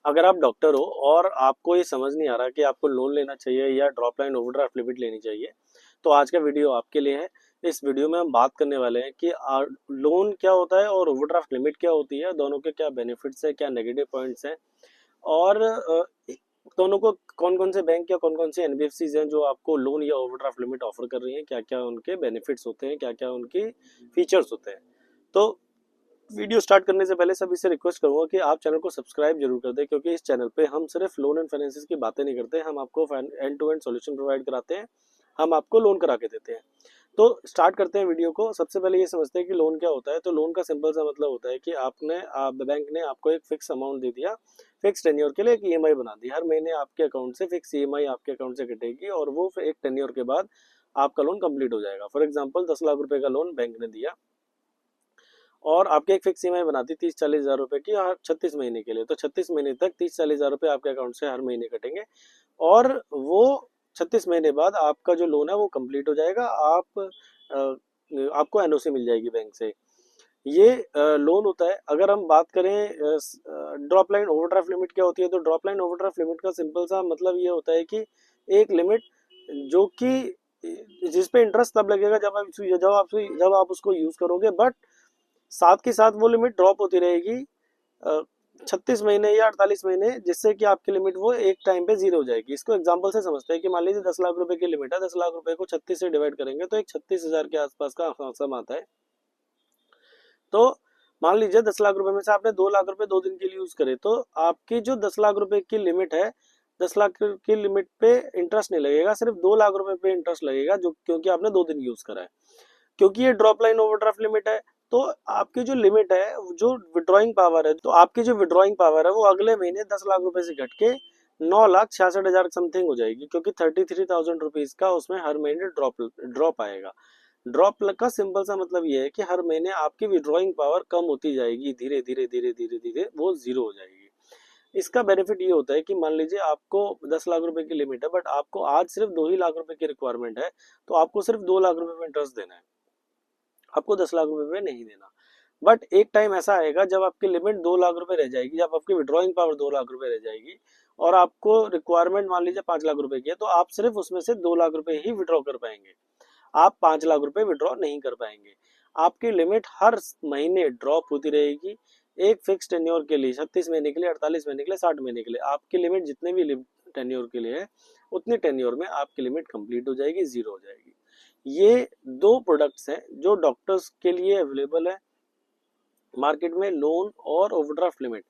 अगर आप डॉक्टर हो और आपको ये समझ नहीं आ रहा कि आपको लोन लेना चाहिए या ड्रॉप लाइन ओवरड्राफ्ट लिमिट लेनी चाहिए, तो आज का वीडियो आपके लिए है। इस वीडियो में हम बात करने वाले हैं कि लोन क्या होता है और ओवरड्राफ्ट लिमिट क्या होती है, दोनों के क्या बेनिफिट्स है, क्या नेगेटिव पॉइंट्स हैं, और दोनों को कौन कौन से बैंक या कौन कौन से एनबीएफसीज हैं जो आपको लोन या ओवरड्राफ्ट लिमिट ऑफर कर रही हैं, क्या क्या उनके बेनिफिट्स होते हैं, क्या क्या उनकी फीचर्स होते हैं। तो वीडियो स्टार्ट करने से पहले सभी से रिक्वेस्ट करूंगा कि आप चैनल को सब्सक्राइब जरूर कर दें, क्योंकि इस चैनल पे हम सिर्फ लोन एंड फाइनेंसेस की बातें नहीं करते, हम आपको end to end solution provide कराते हैं, हम आपको लोन करा के देते हैं। तो स्टार्ट करते हैं वीडियो को। सबसे पहले ये समझते हैं कि लोन क्या होता है। तो लोन का सिंपल सा मतलब होता है कि बैंक ने आपको एक फिक्स अमाउंट दे दिया, फिक्स टेन्योर के लिए एक ईएमआई बना दी, हर महीने आपके अकाउंट से फिक्स ईएमआई आपके अकाउंट से कटेगी और वो फिर एक टेन्योर के बाद आपका लोन कंप्लीट हो जाएगा। फॉर एग्जाम्पल 10 लाख रुपए का लोन बैंक ने दिया और आपके एक फिक्स ईएमआई बनाती 30-40 हज़ार रुपए की हर 36 महीने के लिए, तो 36 महीने तक 30-40 हज़ार रुपए आपके अकाउंट से हर महीने कटेंगे और वो 36 महीने बाद आपका जो लोन है वो कंप्लीट हो जाएगा। आपको एनओसी मिल जाएगी बैंक से। ये लोन होता है। अगर हम बात करें ड्रॉप लाइन ओवरड्राफ्ट लिमिट क्या होती है, तो ड्रॉप लाइन ओवरड्राफ्ट लिमिट का सिंपल सा मतलब ये होता है कि एक लिमिट जो कि जिस पे इंटरेस्ट तब लगेगा जब आप उसको यूज करोगे, बट साथ के साथ वो लिमिट ड्रॉप होती रहेगी 36 महीने या 48 महीने, जिससे कि आपकी लिमिट वो एक टाइम पे जीरो हो जाएगी। इसको एग्जांपल से समझते हैं कि मान लीजिए 10 लाख रुपए की लिमिट है, 10 लाख रुपए को 36 से डिवाइड करेंगे तो एक 36 हज़ार के आसपास का सम आता है। तो मान लीजिए 10 लाख रुपए में से आपने 2 लाख रुपए 2 दिन के लिए यूज करे, तो आपकी जो 10 लाख रुपए की लिमिट है, 10 लाख की लिमिट पे इंटरेस्ट नहीं लगेगा, सिर्फ 2 लाख रुपए पे इंटरेस्ट लगेगा, जो क्योंकि आपने 2 दिन यूज करा है। क्योंकि ये ड्रॉप लाइन ओवरड्राफ्ट लिमिट है, तो आपकी जो लिमिट है, जो विड्रॉइंग पावर है, तो आपकी जो विड्रॉइंग पावर है वो अगले महीने 10 लाख रुपए से घट के 9,66,000 समथिंग हो जाएगी, क्योंकि 33,000 रुपीज का उसमें हर महीने ड्रॉप ड्रॉप आएगा। ड्रॉप का सिंपल सा मतलब ये है कि हर महीने आपकी विड्रॉइंग पावर कम होती जाएगी, धीरे धीरे धीरे धीरे धीरे वो जीरो हो जाएगी। इसका बेनिफिट ये होता है कि मान लीजिए आपको 10 लाख रुपए की लिमिट है, बट आपको आज सिर्फ 2 ही लाख रुपए की रिक्वायरमेंट है, तो आपको सिर्फ 2 लाख रुपए में इंटरेस्ट देना है, आपको 10 लाख रुपए में नहीं देना। बट एक टाइम ऐसा आएगा जब आपकी लिमिट 2 लाख रुपए रह जाएगी, जब आपकी विड्रॉइंग पावर 2 लाख रुपए रह जाएगी और आपको रिक्वायरमेंट मान लीजिए 5 लाख रुपए की है, तो आप सिर्फ उसमें से 2 लाख रुपए ही विड्रॉ कर पाएंगे, आप 5 लाख रुपए विड्रॉ नहीं कर पाएंगे। आपकी लिमिट हर महीने ड्रॉप होती रहेगी, एक फिक्स टेन्योर के लिए 36 महीने के लिए, 48 महीने के लिए, 60 महीने के लिए। आपकी लिमिट जितने भी टेन्योर के लिए है, उतने टेन्योर में आपकी लिमिट कंप्लीट हो जाएगी, जीरो हो जाएगी। ये दो प्रोडक्ट्स हैं जो डॉक्टर्स के लिए अवेलेबल है मार्केट में, लोन और ओवरड्राफ्ट लिमिट।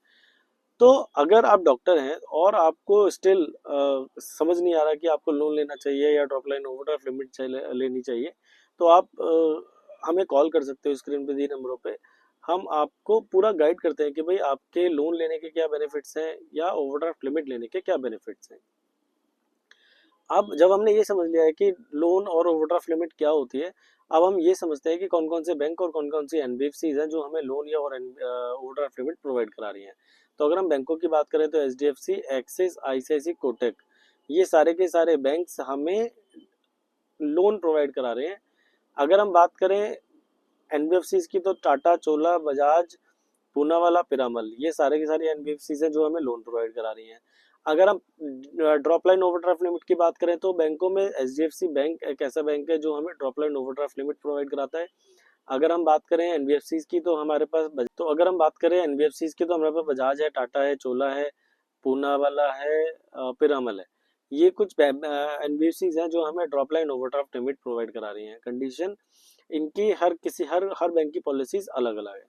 तो अगर आप डॉक्टर हैं और आपको स्टिल समझ नहीं आ रहा कि आपको लोन लेना चाहिए या ड्रॉप लाइन ओवरड्राफ्ट लिमिट लेनी चाहिए, तो आप हमें कॉल कर सकते हो स्क्रीन पे दी नंबरों पे। हम आपको पूरा गाइड करते हैं कि भाई आपके लोन लेने के क्या बेनिफिट्स हैं या ओवरड्राफ्ट लिमिट लेने के क्या बेनिफिट्स हैं। अब जब हमने ये समझ लिया है कि लोन और ओवरड्राफ्ट लिमिट क्या होती है, अब हम ये समझते हैं कि कौन कौन से बैंक और कौन कौन सी एनबीएफसीज हैं जो हमें लोन या और ओवरड्राफ्ट लिमिट प्रोवाइड करा रही हैं। तो अगर हम बैंकों की बात करें तो एचडीएफसी, एक्सिस, आईसीआईसी, कोटक, ये सारे के सारे बैंक्स हमें लोन प्रोवाइड करा रहे हैं। अगर हम बात करें एनबीएफसीज की, तो टाटा, चोला, बजाज, पूनावाला, पिरामल, ये सारे के सारे एनबीएफसीज हैं जो हमें लोन प्रोवाइड करा रही हैं। अगर हम ड्रॉप लाइन ओवरड्राफ्ट लिमिट की बात करें तो बैंकों में एचडीएफसी बैंक एक ऐसा बैंक है जो हमें drop line overdraft limit provide कराता है। अगर हम बात करें एनबीएफसीज की तो हमारे पास अगर हम बात करें एनबीएफसीज की तो हमारे पास बजाज है, टाटा है, चोला है, पूनावाला है, पिरामल है। ये कुछ एनबीएफसीज हैं जो हमें drop line overdraft limit provide करा रही हैं। कंडीशन इनकी हर बैंक की पॉलिसीज अलग अलग है,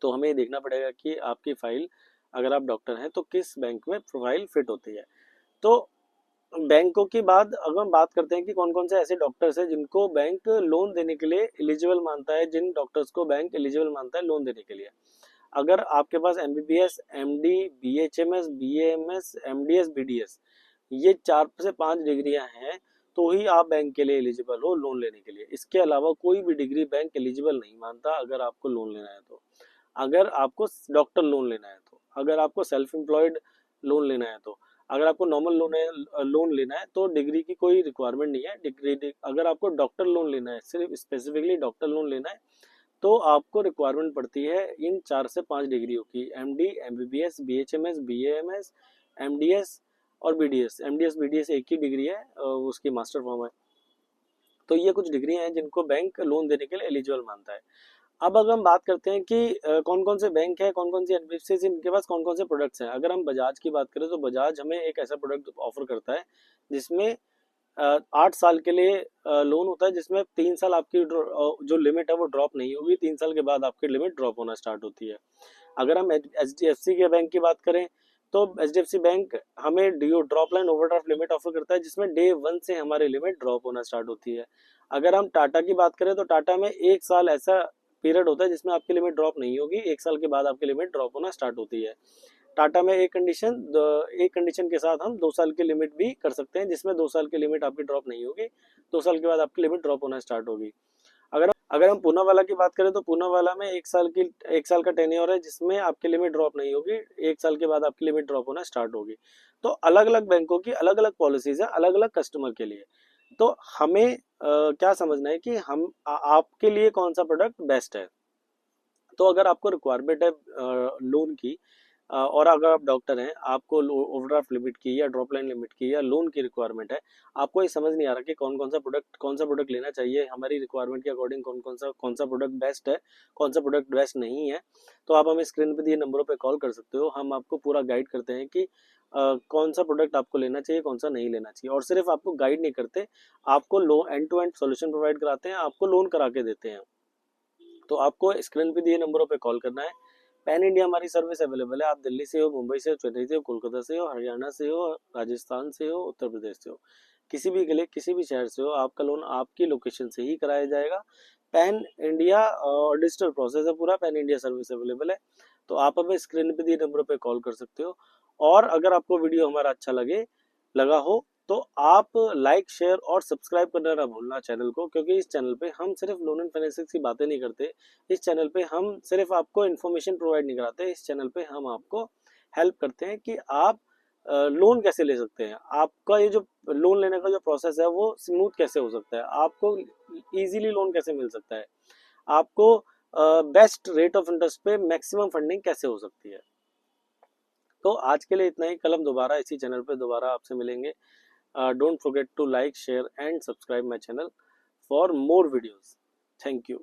तो हमें देखना पड़ेगा कि आपकी फाइल, अगर आप डॉक्टर हैं तो किस बैंक में प्रोफाइल फिट होती है। तो बैंकों की बात अगर हम बात करते हैं कि कौन कौन से ऐसे डॉक्टर्स हैं जिनको बैंक लोन देने के लिए एलिजिबल मानता है, जिन डॉक्टर्स को बैंक एलिजिबल मानता है लोन देने के लिए। अगर आपके पास MBBS, MD, BHMS, BAMS, MDS, BDS, ये 4 से 5 डिग्रियां हैं, तो ही आप बैंक के लिए एलिजिबल हो लोन लेने के लिए। इसके अलावा कोई भी डिग्री बैंक एलिजिबल नहीं मानता अगर आपको लोन लेना है तो। अगर आपको डॉक्टर लोन लेना है तो, अगर आपको सेल्फ एम्प्लॉयड लोन लेना है तो, अगर आपको नॉर्मल लोन लेना है तो डिग्री की कोई रिक्वायरमेंट नहीं है। डिग्री अगर आपको डॉक्टर लोन लेना है, सिर्फ स्पेसिफिकली डॉक्टर लोन लेना है, तो आपको रिक्वायरमेंट पड़ती है इन 4 से 5 डिग्रियों की, MD, MBBS, BHMS, BAMS, MDS और बीडीएस। एमडीएस बीडीएस एक ही डिग्री है, उसकी मास्टर फॉर्म है। तो ये कुछ डिग्री हैं जिनको बैंक लोन देने के लिए एलिजिबल मानता है। अब अगर हम बात करते हैं कि कौन कौन से बैंक है, कौन कौन सी एनबीएफसी, इनके पास कौन कौन से प्रोडक्ट्स हैं। अगर हम बजाज की बात करें तो बजाज हमें एक ऐसा प्रोडक्ट ऑफर करता है जिसमें 8 साल के लिए लोन होता है, जिसमें 3 साल आपकी जो लिमिट है वो ड्रॉप नहीं होगी, 3 साल के बाद आपकी लिमिट ड्रॉप होना स्टार्ट होती है। अगर हम एचडीएफसी के बैंक की बात करें तो एचडीएफसी बैंक हमें dew drop line overdraft limit offer करता है, जिसमें डे 1 से हमारी लिमिट ड्रॉप होना स्टार्ट होती है। अगर हम टाटा की बात करें तो टाटा में 1 साल ऐसा पीरियड होता है जिसमें आपकी लिमिट ड्रॉप नहीं होगी, 1 साल के बाद आपकी लिमिट ड्रॉप होना स्टार्ट होती है। टाटा में एक कंडीशन के साथ हम 2 साल की लिमिट भी कर सकते हैं, जिसमें 2 साल की लिमिट आपकी ड्रॉप नहीं होगी, 2 साल के बाद आपकी लिमिट ड्रॉप होना स्टार्ट होगी। अगर हम पूना वाला की बात करें तो पूना वाला में 1 साल का टेन्योर है, जिसमें आपकी लिमिट ड्रॉप नहीं होगी, 1 साल के बाद आपकी लिमिट ड्रॉप होना स्टार्ट होगी। तो अलग अलग बैंकों की अलग अलग पॉलिसीज है, अलग अलग कस्टमर के लिए। तो हमें क्या समझना है कि आपके लिए कौन सा प्रोडक्ट बेस्ट है। तो अगर आपको रिक्वायरमेंट है लोन की, और अगर आप डॉक्टर हैं, आपको ओवरड्राफ्ट लिमिट की या ड्रॉप लाइन लिमिट की या लोन की रिक्वायरमेंट है, आपको ये समझ नहीं आ रहा कि कौन सा प्रोडक्ट लेना चाहिए, हमारी रिक्वायरमेंट के अकॉर्डिंग कौन सा प्रोडक्ट बेस्ट है, कौन सा प्रोडक्ट बेस्ट नहीं है, तो आप हमें स्क्रीन पे दिए नंबरों पे कॉल कर सकते हो। हम आपको पूरा गाइड करते हैं कि कौन सा प्रोडक्ट आपको लेना चाहिए, कौन सा नहीं लेना चाहिए। और सिर्फ आपको गाइड नहीं करते, आपको loan end to end solution provide कराते हैं, आपको लोन करा के देते हैं। तो आपको स्क्रीन पे दिए नंबरों पे कॉल करना है। पैन इंडिया हमारी सर्विस अवेलेबल है। आप दिल्ली से हो, मुंबई से हो, चेन्नई से हो, कोलकाता से हो, हरियाणा से हो, राजस्थान से हो, उत्तर प्रदेश से हो, किसी भी के लिए किसी भी शहर से हो, आपका लोन आपकी लोकेशन से ही कराया जाएगा। पैन इंडिया डिजिटल प्रोसेस है पूरा, पैन इंडिया सर्विस अवेलेबल है। तो आप हमें स्क्रीन पे दिए नंबरों पे कॉल कर सकते हो। और अगर आपको वीडियो हमारा अच्छा लगा हो तो आप लाइक, शेयर और सब्सक्राइब करना ना भूलना चैनल को, क्योंकि इस चैनल पे हम सिर्फ लोन एंड फाइनेंसिंग की बातें नहीं करते। इस चैनल पे हम सिर्फ आपको इन्फॉर्मेशन प्रोवाइड नहीं कराते, इस चैनल पे हम आपको हेल्प करते हैं कि आप लोन कैसे ले सकते हैं, आपका ये जो लोन लेने का जो प्रोसेस है वो स्मूथ कैसे हो सकता है, आपको इजीली लोन कैसे मिल सकता है, आपको बेस्ट रेट ऑफ इंटरेस्ट पे मैक्सिमम फंडिंग कैसे हो सकती है। तो आज के लिए इतना ही। कल हम दोबारा इसी चैनल पे दोबारा आपसे मिलेंगे। Don't forget to like, share and subscribe my channel for more videos. Thank you.